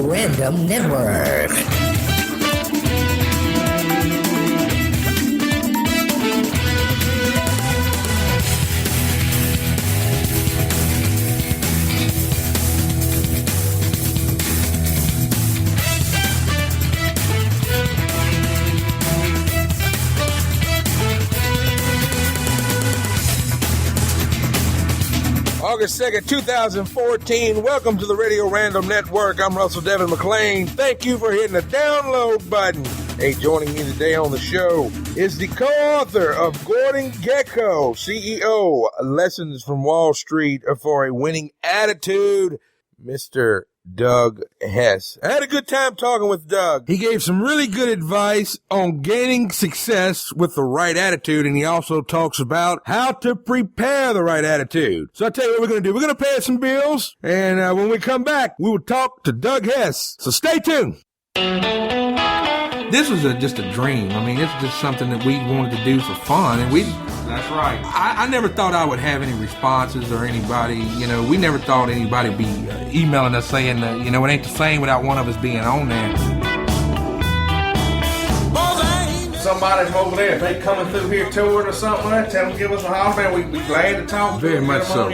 Random Network. August 2nd, 2014. Welcome to the Radio Random Network. I'm Russell Devin McClain. Thank you for hitting the download button. Hey, joining me today on the show is the co-author of Gekko, CEO, Lessons from Wall Street for a Winning Attitude, Mr. Doug Hess. I had a good time talking with Doug. He gave some really good advice on gaining success with the right attitude, and he also talks about how to prepare the right attitude. So I'll tell you what we're going to do. We're going to pay some bills, and when we come back, we will talk to Doug Hess. So stay tuned. This was just a dream. I mean, it's just something that we wanted to do for fun, and that's right. I never thought I would have any responses or anybody, we never thought anybody would be emailing us saying, it ain't the same without one of us being on there. Somebody's over there, if they coming through here touring or something, tell them to give us a holler, man. We'd be glad to talk to them. Very much so.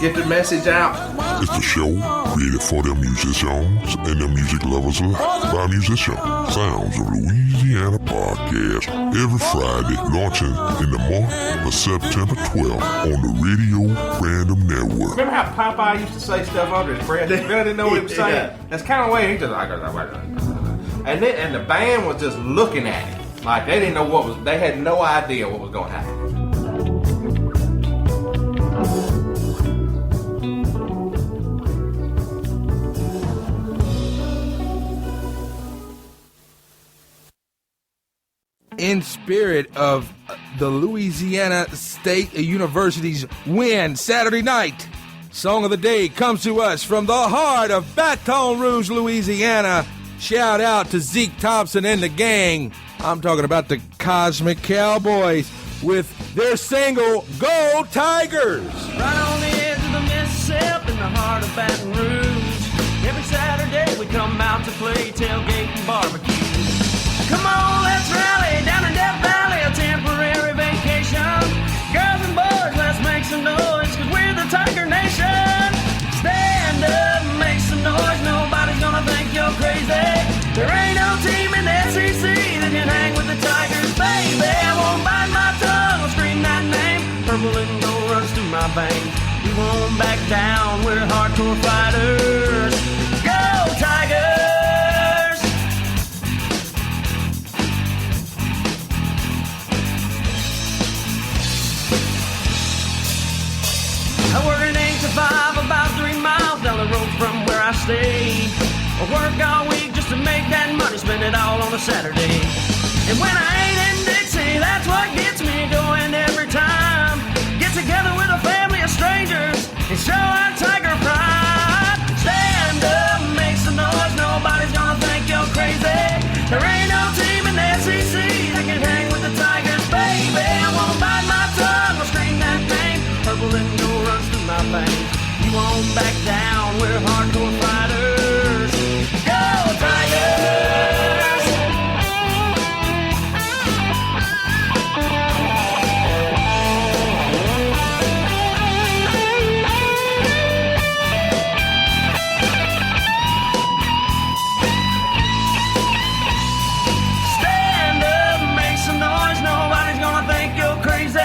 Get the message out. It's the show created for the musicians and the music lovers by musicians. Sounds of Louisiana podcast every Friday, launching in the month of September 12th on the Radio Random Network. Remember how Popeye used to say stuff under his breath? He really didn't know what he was saying. Yeah. That's kind of the way he just and the band was just looking at him like they didn't know they had no idea what was going to happen. In spirit of the Louisiana State University's win Saturday night, Song of the Day comes to us from the heart of Baton Rouge, Louisiana. Shout out to Zeke Thompson and the gang. I'm talking about the Cosmic Cowboys with their single, Go Tigers! Right on the edge of the Mississippi in the heart of Baton Rouge. Every Saturday we come out to play tailgate and barbecue. Come on, let's rally down in Death Valley, a temporary vacation. Girls and boys, let's make some noise, cause we're the Tiger Nation. Stand up, make some noise, nobody's gonna think you're crazy. There ain't no team in the SEC that can hang with the Tigers, baby. I won't bite my tongue, I'll scream that name. Purple and gold runs through my veins. We won't back down, we're hardcore fighters. Go Tigers! I work an 8 to 5, about 3 miles down the road from where I stay. I work all week just to make that money, spend it all on a Saturday. And when I ain't in Dixie, that's what gets me going every time. Get together with a family of strangers and show our Tiger pride. Stand up, make some noise, nobody's gonna think you're crazy. There ain't no team in the SEC that can hang with the Tigers, baby. I won't bite my tongue, I'll scream that name. Purple and gold runs through my veins. You won't back down, we're hardcore fighters. Go Tigers! Stand up, make some noise, nobody's gonna think you're crazy.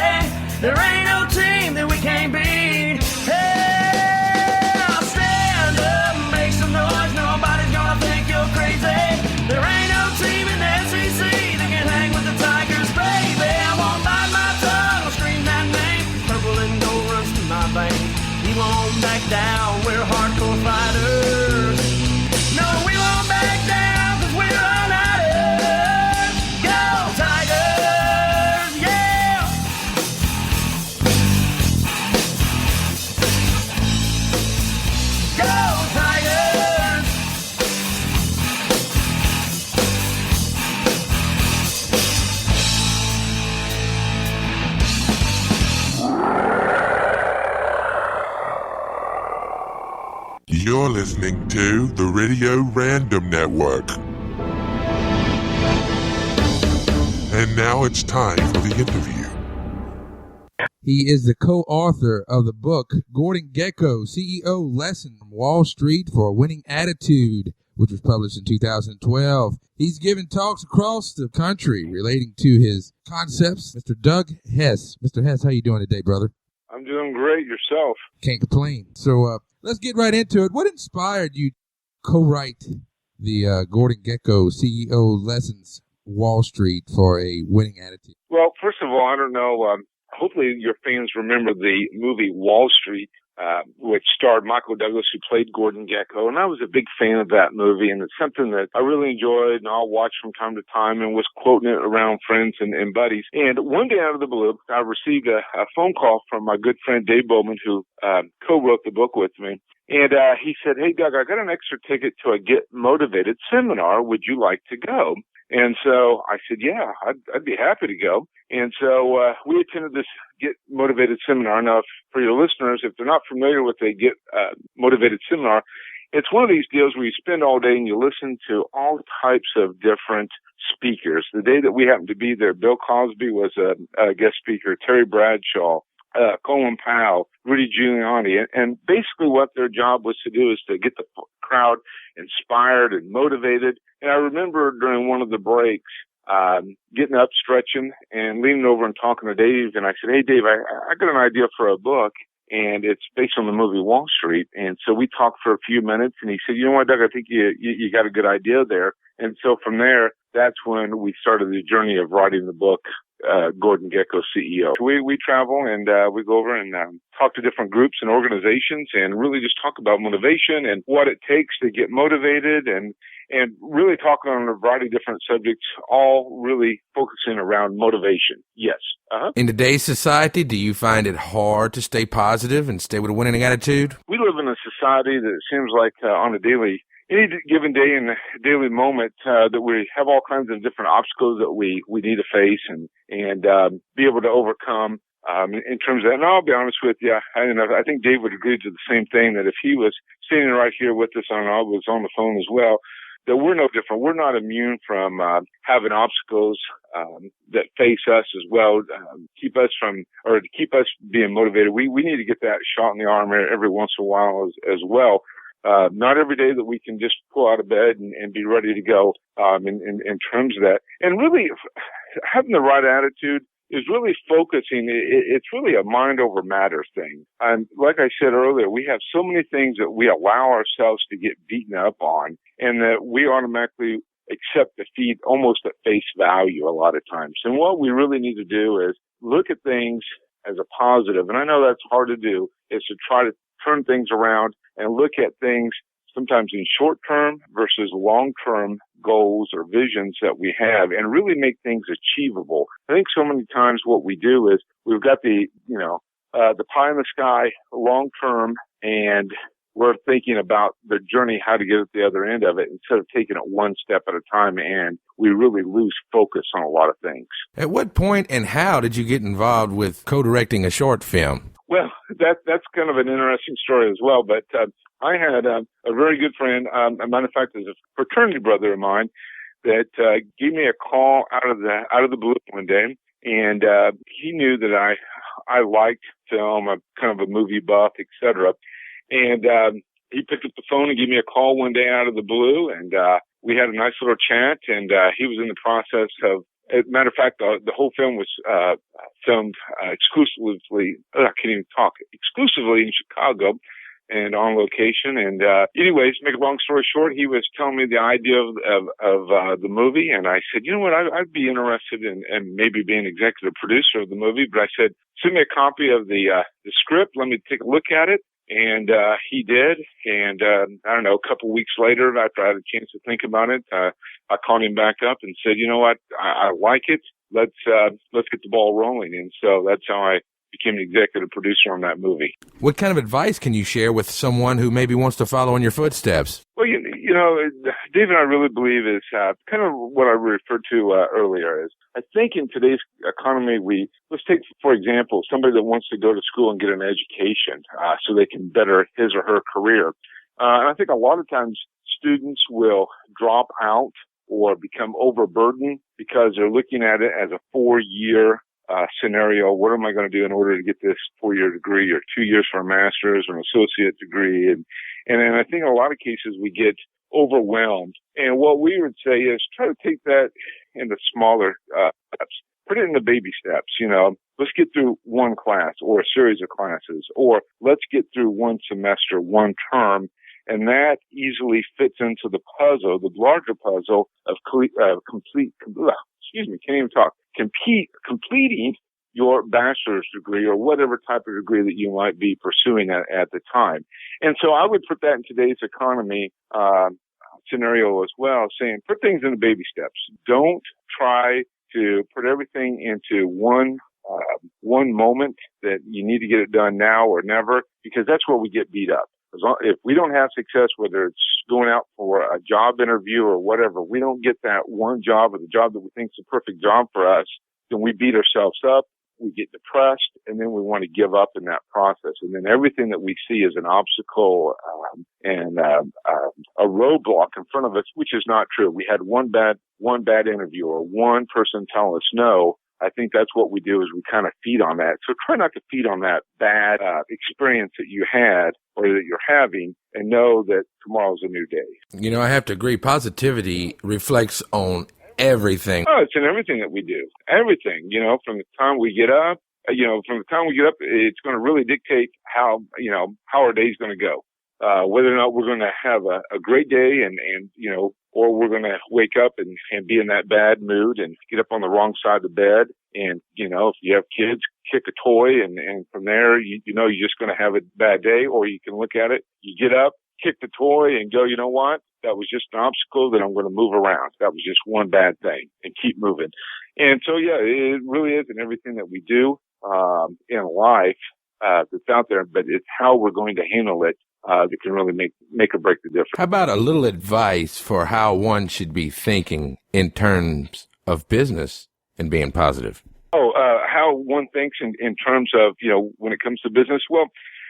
There ain't no team that we can't beat. Hey, stand up, make some noise, nobody's gonna think you're crazy. There ain't no team in the SEC that can hang with the Tigers, baby. I won't bite my tongue, I'll scream that name. Purple and gold runs through my veins. We won't back down, we're hardcore fighters. No, we won't back down, cause we're united. Go Tigers, yeah! Go Tigers! You're listening to the Radio Random Network. And now it's time for the interview. He is the co-author of the book, Gekko, CEO Lesson from Wall Street for a Winning Attitude, which was published in 2012. He's given talks across the country relating to his concepts. Mr. Doug Hess. Mr. Hess, how you doing today, brother? I'm doing great. Yourself? Can't complain. So let's get right into it. What inspired you to co-write the Gekko, CEO Lessons Wall Street for a Winning Attitude? Well, first of all, I don't know. Hopefully your fans remember the movie Wall Street, which starred Michael Douglas, who played Gekko. And I was a big fan of that movie, and it's something that I really enjoyed, and I'll watch from time to time and was quoting it around friends and buddies. And one day out of the blue, I received a phone call from my good friend Dave Bowman, who co-wrote the book with me. And he said, "Hey, Doug, I got an extra ticket to a Get Motivated seminar. Would you like to go?" And so I said, yeah, I'd be happy to go. And so we attended this Get Motivated seminar. Now, for your listeners, if they're not familiar with a Get Motivated seminar, it's one of these deals where you spend all day and you listen to all types of different speakers. The day that we happened to be there, Bill Cosby was a guest speaker, Terry Bradshaw, Colin Powell, Rudy Giuliani, and basically what their job was to do is to get the crowd inspired and motivated. And I remember during one of the breaks, getting up, stretching, and leaning over and talking to Dave. And I said, "Hey, Dave, I got an idea for a book, and it's based on the movie Wall Street." And so we talked for a few minutes, and he said, "You know what, Doug, I think you got a good idea there." And so from there, that's when we started the journey of writing the book, Gekko, CEO. We travel and we go over and talk to different groups and organizations and really just talk about motivation and what it takes to get motivated and really talk on a variety of different subjects, all really focusing around motivation. Yes. In today's society, do you find it hard to stay positive and stay with a winning attitude? We live in a society that seems like on a any given day and daily moment that we have all kinds of different obstacles that we need to face and be able to overcome in terms of that. And I'll be honest with you, I think Dave would agree to the same thing, that if he was standing right here with us and I was on the phone as well, that we're no different. We're not immune from having obstacles that face us as well, keep us being motivated. We need to get that shot in the arm every once in a while as well. Not every day that we can just pull out of bed and be ready to go in terms of that. And really, having the right attitude is really focusing. It's really a mind over matter thing. And like I said earlier, we have so many things that we allow ourselves to get beaten up on, and that we automatically accept defeat almost at face value a lot of times. And what we really need to do is look at things as a positive. And I know that's hard to do, is to try to turn things around and look at things sometimes in short-term versus long-term goals or visions that we have and really make things achievable. I think so many times what we do is we've got the pie in the sky long-term, and we're thinking about the journey, how to get at the other end of it, instead of taking it one step at a time, and we really lose focus on a lot of things. At what point and how did you get involved with co-directing a short film? Well, that's kind of an interesting story as well. But I had a very good friend, a matter of fact, is a fraternity brother of mine, that gave me a call out of the blue one day, and he knew that I liked film, I'm kind of a movie buff, etc. And he picked up the phone and gave me a call one day out of the blue, and we had a nice little chat. And he was in the process of. As a matter of fact, the whole film was filmed exclusively in Chicago and on location. And anyways, make a long story short, he was telling me the idea of the movie, and I said, you know what, I'd be interested in maybe being executive producer of the movie. But I said, send me a copy of the script. Let me take a look at it. And he did. And I don't know, a couple of weeks later, after I had a chance to think about it, I called him back up and said, you know what, I like it. Let's get the ball rolling. And so that's how I became the executive producer on that movie. What kind of advice can you share with someone who maybe wants to follow in your footsteps? Well, you know, Dave and I really believe is kind of what I referred to earlier is, I think in today's economy, let's take, for example, somebody that wants to go to school and get an education so they can better his or her career. And I think a lot of times students will drop out or become overburdened because they're looking at it as a 4-year scenario. What am I going to do in order to get this 4-year degree, or 2 years for a master's or an associate degree? And then I think in a lot of cases we get overwhelmed. And what we would say is try to take that into smaller steps. Put it in the baby steps, Let's get through one class or a series of classes, or let's get through one semester, one term. And that easily fits into the puzzle, the larger puzzle of completing your bachelor's degree or whatever type of degree that you might be pursuing at the time. And so I would put that in today's economy scenario as well, saying put things in the baby steps. Don't try to put everything into one moment that you need to get it done now or never, because that's where we get beat up. If we don't have success, whether it's going out for a job interview or whatever, we don't get that one job or the job that we think is the perfect job for us, then we beat ourselves up, we get depressed, and then we want to give up in that process. And then everything that we see is an obstacle and a roadblock in front of us, which is not true. We had one bad interview or one person tell us no. I think that's what we do, is we kind of feed on that. So try not to feed on that bad experience that you had or that you're having, and know that tomorrow's a new day. I have to agree. Positivity reflects on everything. Oh, it's in everything that we do. Everything, from the time we get up, it's going to really dictate how our day's going to go. Whether or not we're going to have a great day and or we're going to wake up and be in that bad mood and get up on the wrong side of the bed. And, if you have kids, kick a toy, and from there, you're just going to have a bad day. Or you can look at it, you get up, kick the toy, and go, you know what? That was just an obstacle that I'm going to move around. That was just one bad thing, and keep moving. And so, yeah, it really is in everything that we do in life that's out there, but it's how we're going to handle it that can really make or break the difference. How about a little advice for how one should be thinking in terms of business and being positive? How one thinks in terms of, when it comes to business? Well,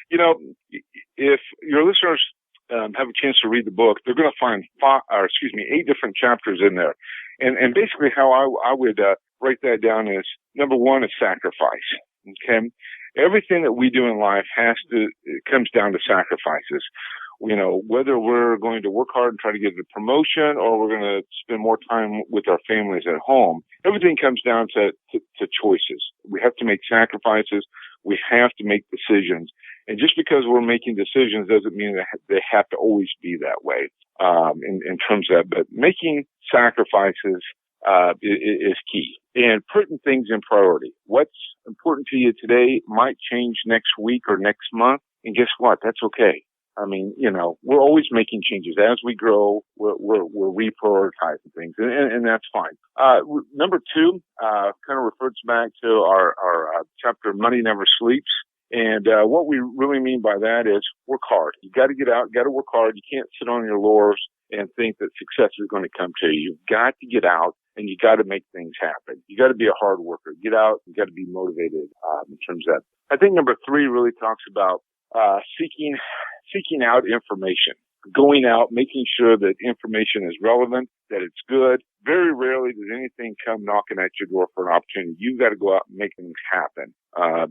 if your listeners have a chance to read the book, they're going to find 8 different chapters in there. And basically how I would break that down is, number one is sacrifice. Okay. Everything that we do in life it comes down to sacrifices. Whether we're going to work hard and try to get a promotion, or we're going to spend more time with our families at home, everything comes down to choices. We have to make sacrifices. We have to make decisions. And just because we're making decisions doesn't mean that they have to always be that way, in terms of that. But making sacrifices is key. And putting things in priority. What's important to you today might change next week or next month. And guess what? That's okay. I mean, we're always making changes. As we grow, we're reprioritizing things, and that's fine. Number 2, kind of refers back to our chapter, Money Never Sleeps. And what we really mean by that is work hard. You got to get out, got to work hard. You can't sit on your laurels and think that success is going to come to you. You've got to get out, and you got to make things happen. You got to be a hard worker. Get out. You got to be motivated in terms of that. I think number 3 really talks about seeking out information, going out, making sure that information is relevant, that it's good. Very rarely does anything come knocking at your door for an opportunity. You've got to go out and make things happen.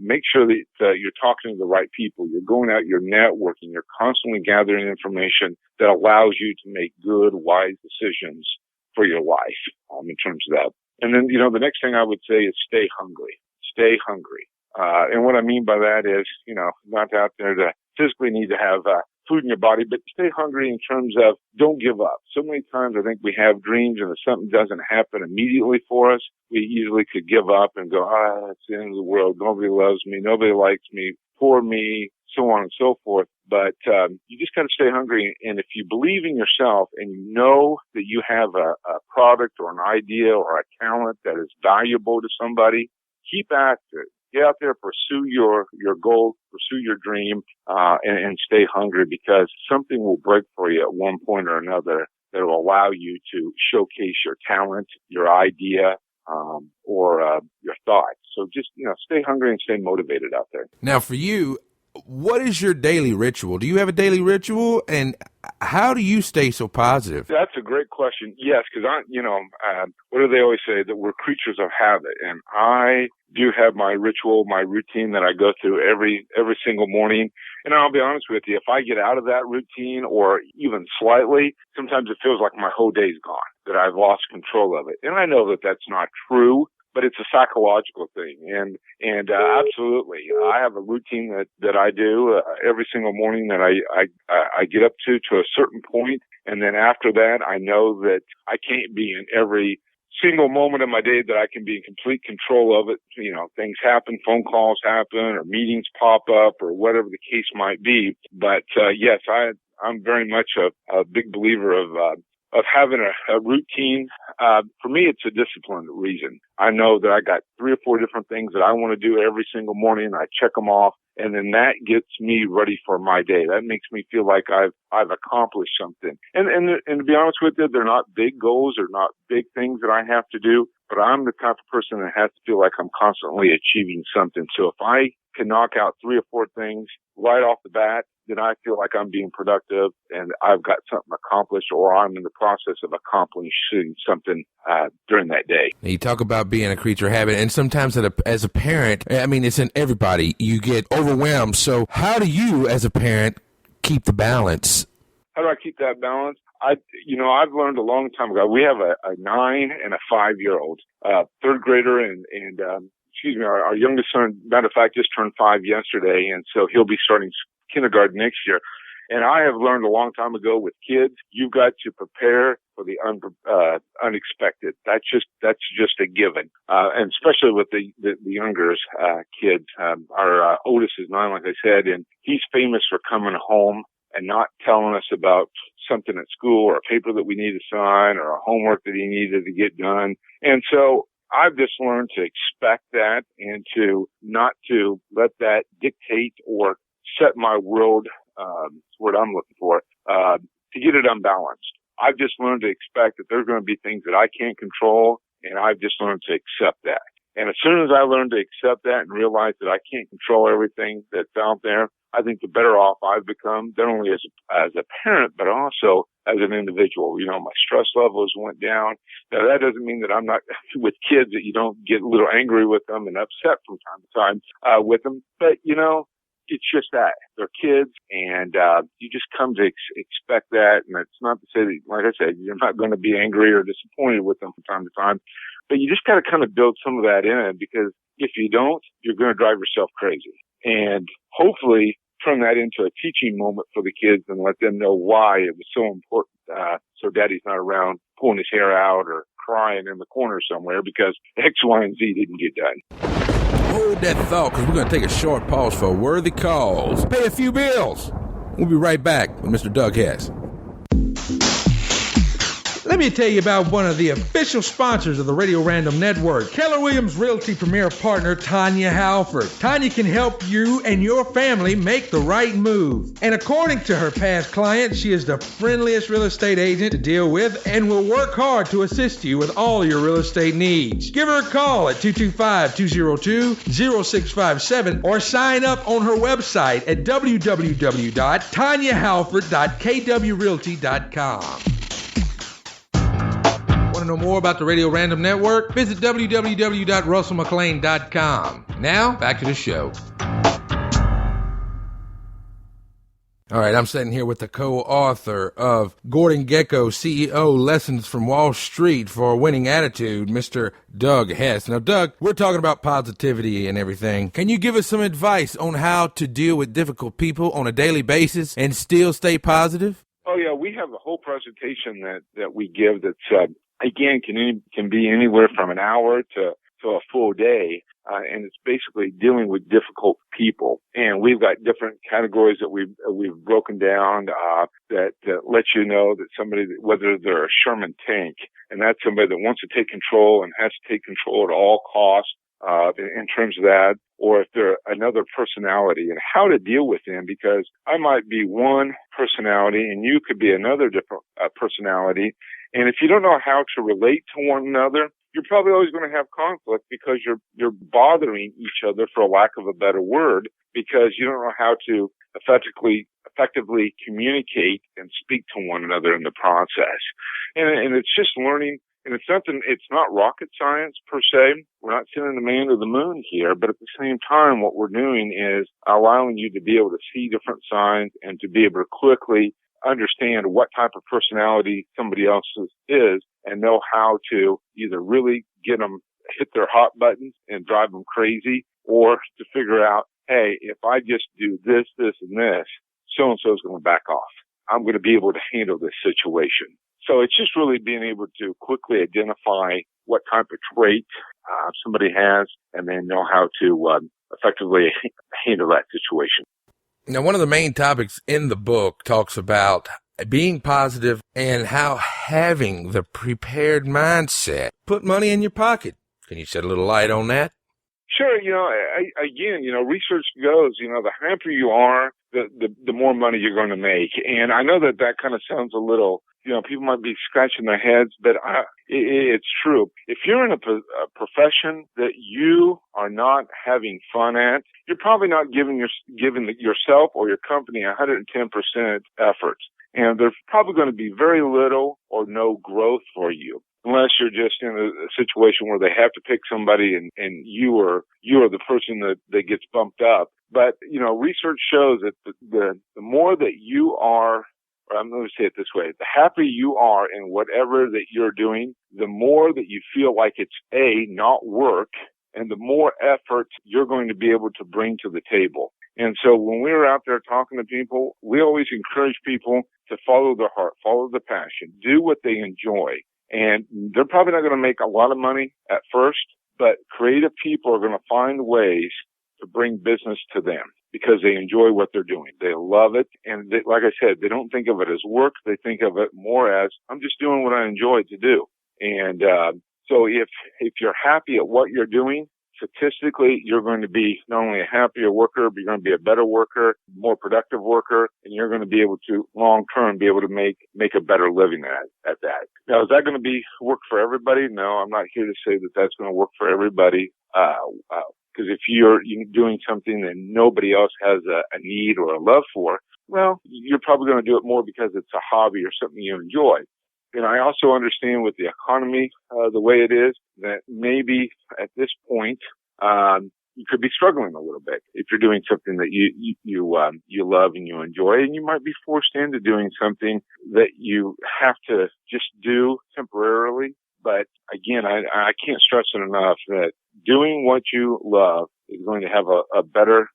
Make sure that you're talking to the right people. You're going out, you're networking, you're constantly gathering information that allows you to make good, wise decisions for your life in terms of that. And then, the next thing I would say is stay hungry. Stay hungry. And what I mean by that is, not out there to physically need to have food in your body, but stay hungry in terms of don't give up. So many times I think we have dreams, and if something doesn't happen immediately for us, we easily could give up and go, it's the end of the world. Nobody loves me. Nobody likes me. Poor me, so on and so forth. But you just got to stay hungry. And if you believe in yourself and you know that you have a product or an idea or a talent that is valuable to somebody, keep at it. Get out there, pursue your goal, pursue your dream, and stay hungry, because something will break for you at one point or another that will allow you to showcase your talent, your idea, or your thoughts. So just, stay hungry and stay motivated out there. Now, for you, what is your daily ritual? Do you have a daily ritual, and how do you stay so positive? That's a great question. Yes, because what do they always say? That we're creatures of habit, and I do have my ritual, my routine that I go through every single morning. And I'll be honest with you, if I get out of that routine or even slightly, sometimes it feels like my whole day's gone, that I've lost control of it. And I know that that's not true, but it's a psychological thing. And absolutely, I have a routine that I do every single morning that I get up to a certain point. And then after that, I know that I can't be in every single moment of my day, that I can be in complete control of it. You know, things happen, phone calls happen, or meetings pop up, or whatever the case might be. But yes, I'm very much a big believer of having a routine. For me, it's a discipline reason. I know that I got 3 or 4 different things that I want to do every single morning. I check them off, and then that gets me ready for my day. That makes me feel like I've accomplished something. And to be honest with you, they're not big goals or not big things that I have to do, but I'm the type of person that has to feel like I'm constantly achieving something. So if I can knock out 3 or 4 things right off the bat, then I feel like I'm being productive and I've got something accomplished, or I'm in the process of accomplishing something during that day. You talk about being a creature of habit, and sometimes as a parent, I mean, it's in everybody, you get overwhelmed. So how do you, as a parent, keep the balance? How do I keep that balance? I've learned a long time ago. We have a 9 and a 5-year-old, third grader, and our youngest son, matter of fact, just turned 5 yesterday, and so he'll be starting kindergarten next year. And I have learned a long time ago with kids, you've got to prepare for the unexpected. That's just a given. And especially with the younger kids. Our oldest is 9, like I said, and he's famous for coming home and not telling us about something at school or a paper that we need to sign or a homework that he needed to get done. And so I've just learned to expect that and to not to let that dictate or set my world, word I'm looking for, to get it unbalanced. I've just learned to expect that there's going to be things that I can't control, and I've just learned to accept that. And as soon as I learn to accept that and realize that I can't control everything that's out there, I think the better off I've become, not only as a parent, but also as an individual. You know, my stress levels went down. Now, that doesn't mean that I'm not with kids, that you don't get a little angry with them and upset from time to time with them. But, it's just that. They're kids, and you just come to expect that. And it's not to say that, like I said, you're not going to be angry or disappointed with them from time to time. But you just got to kind of build some of that in, because if you don't, you're going to drive yourself crazy. And hopefully turn that into a teaching moment for the kids and let them know why it was so important. So daddy's not around pulling his hair out or crying in the corner somewhere because X, Y, and Z didn't get done. Hold that thought, because we're going to take a short pause for worthy calls. Pay a few bills. We'll be right back with Mr. Doug Hess. Let me tell you about one of the official sponsors of the Radio Random Network, Keller Williams Realty Premier Partner, Tanya Halford. Tanya can help you and your family make the right move. And according to her past clients, she is the friendliest real estate agent to deal with and will work hard to assist you with all your real estate needs. Give her a call at 225-202-0657 or sign up on her website at www.tanyahalford.kwrealty.com. Want to know more about the Radio Random Network? Visit www.russellmclane.com. Now, back to the show. All right, I'm sitting here with the co-author of Gordon Gekko, CEO, Lessons from Wall Street for a Winning Attitude, Mr. Doug Hess. Now, Doug, we're talking about positivity and everything. Can you give us some advice on how to deal with difficult people on a daily basis and still stay positive? Oh, yeah, we have a whole presentation that we give that's again, can be anywhere from an hour to a full day. And it's basically dealing with difficult people. And we've got different categories that we've broken down, that let you know that somebody, whether they're a Sherman tank, and that's somebody that wants to take control and has to take control at all costs, in terms of that, or if they're another personality and how to deal with them, because I might be one personality and you could be another different personality. And if you don't know how to relate to one another, you're probably always going to have conflict because you're bothering each other, for lack of a better word, because you don't know how to effectively communicate and speak to one another in the process. And it's just learning. And it's not rocket science per se. We're not sending the man to the moon here, but at the same time, what we're doing is allowing you to be able to see different signs and to be able to quickly understand what type of personality somebody else is and know how to either really get them, hit their hot buttons and drive them crazy, or to figure out, hey, if I just do this, this, and this, so-and-so is going to back off. I'm going to be able to handle this situation. So it's just really being able to quickly identify what type of trait somebody has and then know how to effectively handle that situation. Now, one of the main topics in the book talks about being positive and how having the prepared mindset put money in your pocket. Can you shed a little light on that? Sure. Again, research goes, the happier you are, the more money you're going to make. And I know that kind of sounds a little, people might be scratching their heads, but it's true. If you're in a profession that you are not having fun at, you're probably not giving yourself or your company 110% effort. And there's probably going to be very little or no growth for you, unless you're just in a situation where they have to pick somebody and you are the person that gets bumped up. But, research shows that the more that you are, or I'm going to say it this way, the happier you are in whatever that you're doing, the more that you feel like it's not work, and the more effort you're going to be able to bring to the table. And so when we're out there talking to people, we always encourage people to follow their heart, follow the passion, do what they enjoy. And they're probably not going to make a lot of money at first, but creative people are going to find ways to bring business to them because they enjoy what they're doing. They love it. And like I said, they don't think of it as work. They think of it more as, I'm just doing what I enjoy to do. And so if you're happy at what you're doing, statistically, you're going to be not only a happier worker, but you're going to be a better worker, more productive worker, and you're going to be able to, long term, be able to make a better living at that. Now, is that going to be work for everybody? No, I'm not here to say that that's going to work for everybody. Because if you're doing something that nobody else has a need or a love for, well, you're probably going to do it more because it's a hobby or something you enjoy. And I also understand with the economy the way it is that maybe at this point you could be struggling a little bit if you're doing something that you love and you enjoy, and you might be forced into doing something that you have to just do temporarily. But again, I can't stress it enough that doing what you love is going to have a better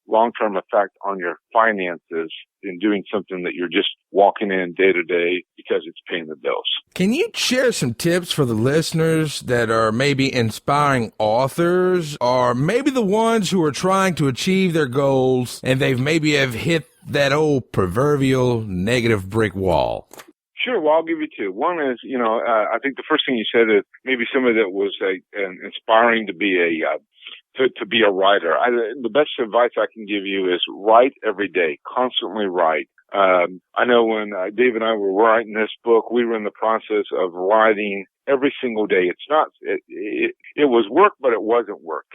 long-term effect on your finances than doing something that you're just walking in day to day because it's paying the bills. Can you share some tips for the listeners that are maybe inspiring authors, or maybe the ones who are trying to achieve their goals and they've maybe have hit that old proverbial negative brick wall? Sure. Well, I'll give you two. One is, I think the first thing you said is maybe somebody that was inspiring to be a writer. The best advice I can give you is write every day, constantly write. I know when Dave and I were writing this book, we were in the process of writing every single day. It was work, but it wasn't work.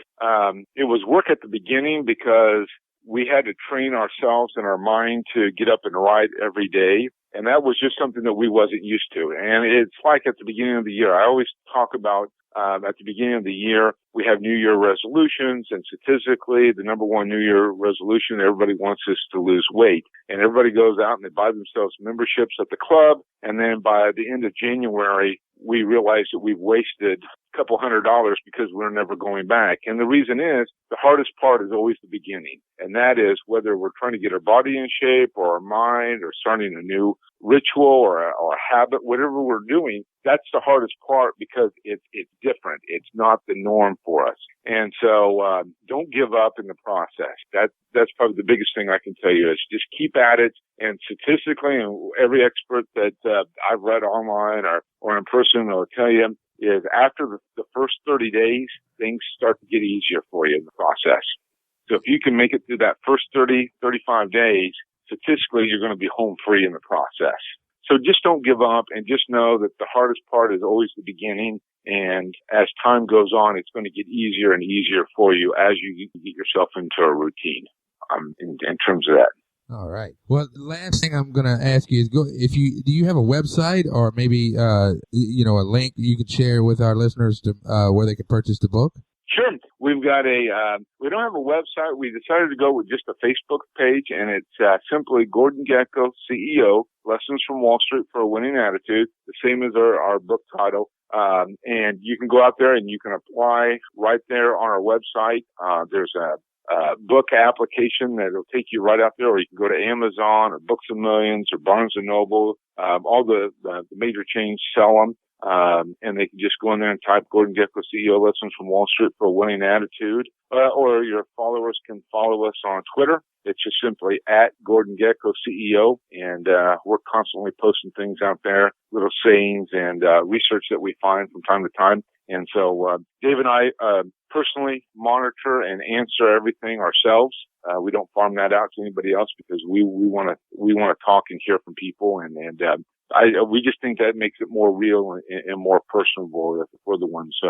It was work at the beginning because we had to train ourselves and our mind to get up and write every day. And that was just something that we wasn't used to. And it's like at the beginning of the year, I always talk about at the beginning of the year, we have New Year resolutions, and statistically, the number one New Year resolution, everybody wants us to lose weight. And everybody goes out and they buy themselves memberships at the club. And then by the end of January, we realize that we've wasted a couple $100 because we're never going back. And the reason is the hardest part is always the beginning. And that is whether we're trying to get our body in shape or our mind or starting a new ritual or a habit, whatever we're doing, that's the hardest part because it's different. It's not the norm for us. And so don't give up in the process. That's probably the biggest thing I can tell you is just keep at it. And statistically, and every expert that I've read online or in person will tell you is after the first 30 days, things start to get easier for you in the process. So if you can make it through that first 30, 35 days, statistically, you're going to be home free in the process. So just don't give up and just know that the hardest part is always the beginning And as time goes on, it's going to get easier and easier for you as you get yourself into a routine in terms of that. All right. Well, the last thing I'm going to ask you is, do you have a website or maybe, a link you could share with our listeners to where they could purchase the book? Sure. We've got we don't have a website. We decided to go with just a Facebook page, and it's simply Gordon Gekko, CEO, Lessons from Wall Street for a Winning Attitude, the same as our book title. And you can go out there and you can apply right there on our website. There's a book application that'll take you right out there, or you can go to Amazon or Books of Millions or Barnes & Noble. All the major chains sell them. And they can just go in there and type Gordon Gekko, CEO, Lessons from Wall Street for a Winning Attitude. Or your followers can follow us on Twitter. It's just simply at Gordon Gekko, CEO. And we're constantly posting things out there, little sayings and research that we find from time to time. And so Dave and I personally monitor and answer everything ourselves. We don't farm that out to anybody else because we want to talk and hear from people, and we just think that makes it more real and more personable if we're the ones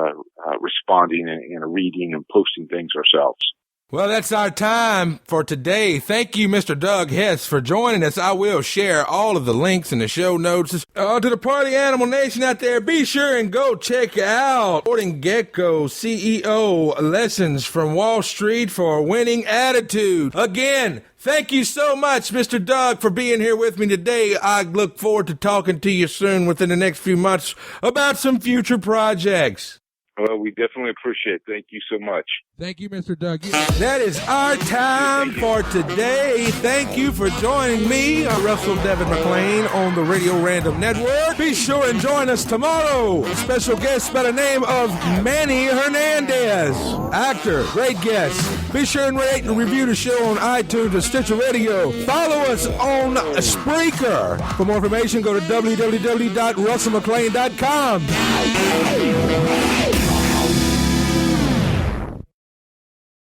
responding and reading and posting things ourselves. Well, that's our time for today. Thank you, Mr. Doug Hess, for joining us. I will share all of the links in the show notes. To the Party Animal Nation out there, be sure and go check out Gordon Gekko, CEO, Lessons from Wall Street for a Winning Attitude. Again, thank you so much, Mr. Doug, for being here with me today. I look forward to talking to you soon within the next few months about some future projects. Well, we definitely appreciate it. Thank you so much. Thank you, Mr. Doug. That is our time for today. Thank you for joining me, Russell Devin McLean, on the Radio Random Network. Be sure and join us tomorrow. Special guest by the name of Manny Hernandez, actor, great guest. Be sure and rate and review the show on iTunes and Stitcher Radio. Follow us on Spreaker. For more information, go to www.russellmclean.com.